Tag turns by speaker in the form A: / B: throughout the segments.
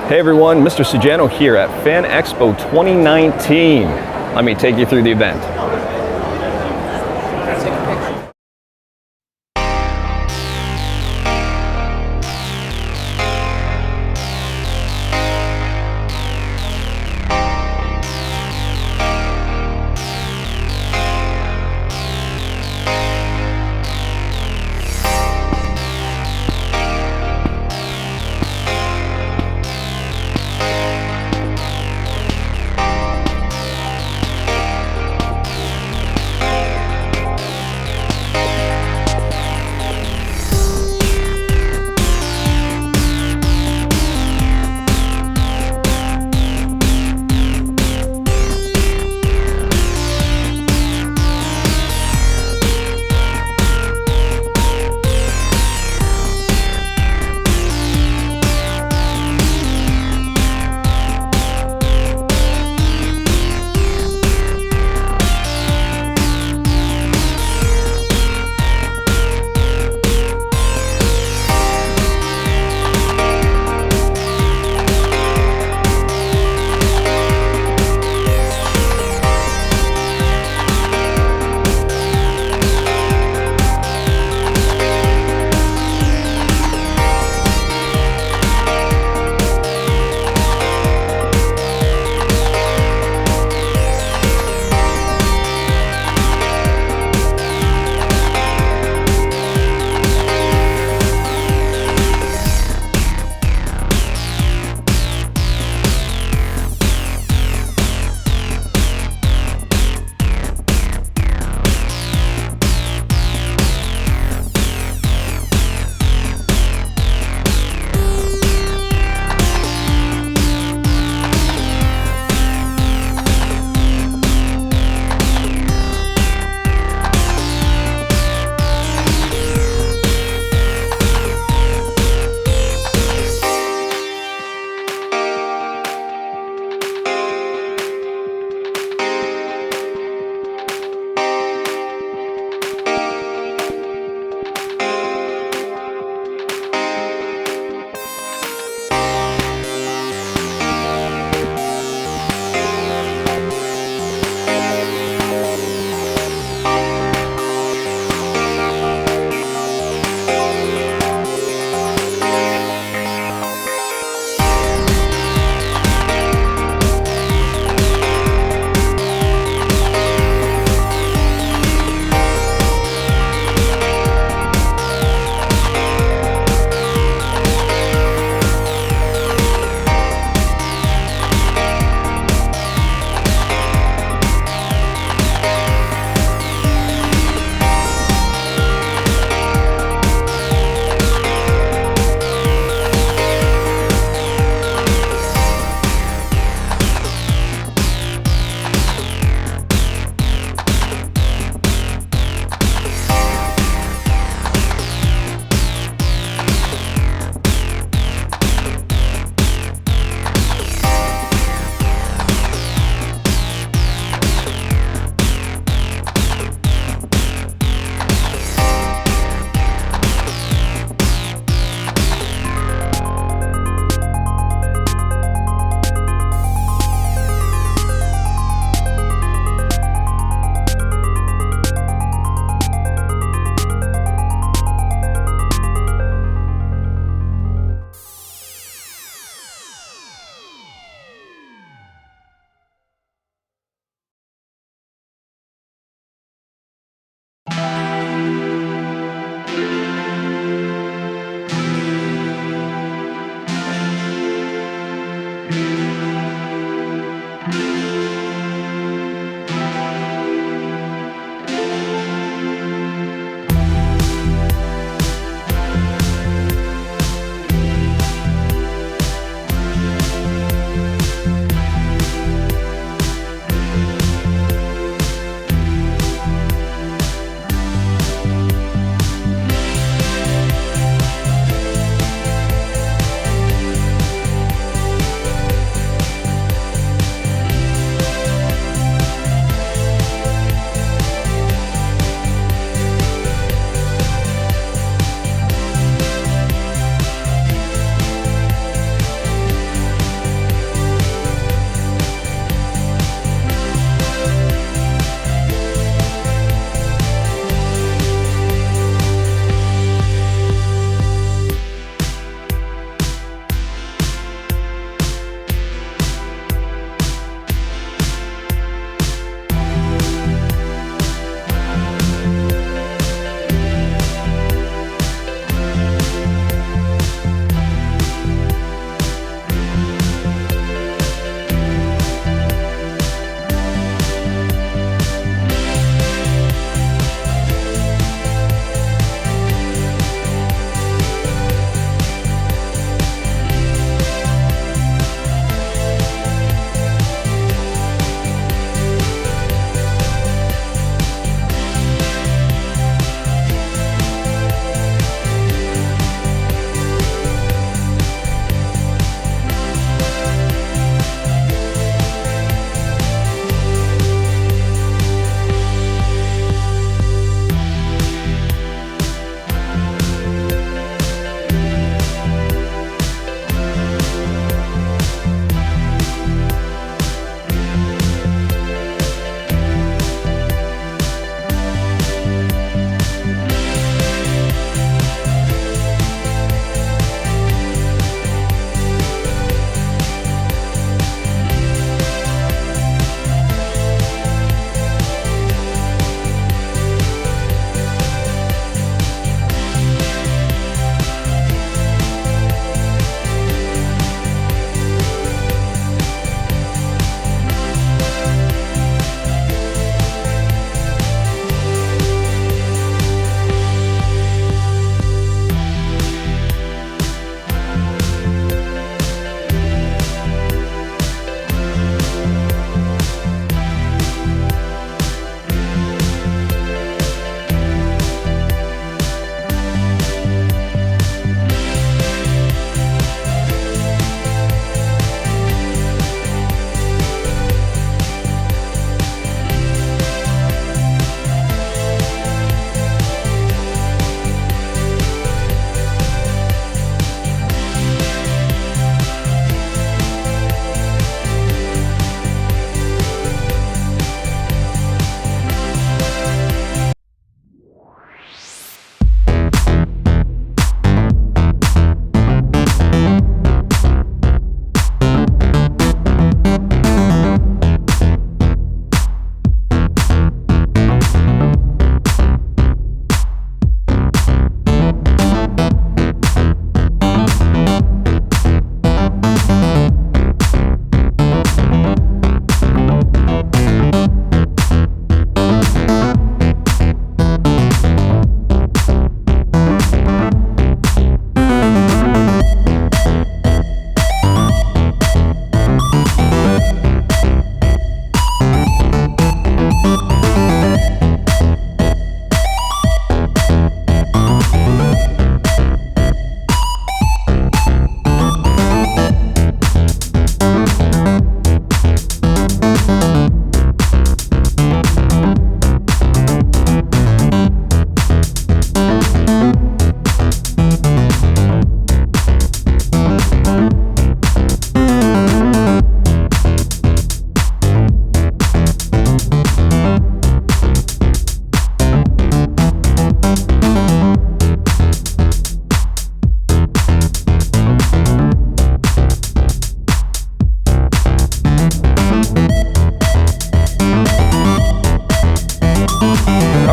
A: Hey everyone, Mr. Sujano here at Fan Expo 2019. Let me take you through the event.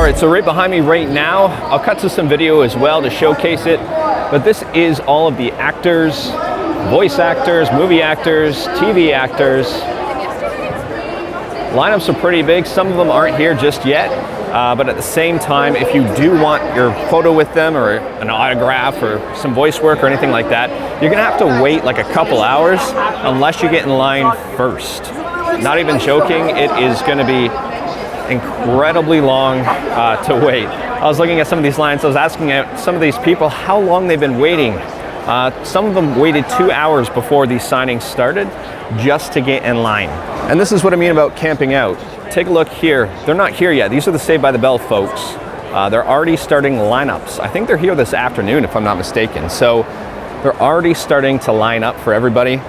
A: right, so right behind me right now, I'll cut to some video as well to showcase it, but this is all of the actors, voice actors, movie actors, TV actors. Lineups are pretty big. Some of them aren't here just yet, but at the same time, if you do want your photo with them or an autograph or some voice work or anything like that, you're gonna have to wait like a couple hours unless you get in line first. Not even joking, it is gonna be incredibly long to wait. I was looking at some of these lines, I was asking some of these people how long they've been waiting. Some of them waited 2 hours before these signings started just to get in line. And this is what I mean about camping out. Take a look here. They're not here yet. These are the Saved by the Bell folks. They're already starting lineups. I think they're here this afternoon if I'm not mistaken. So they're already starting to line up for everybody.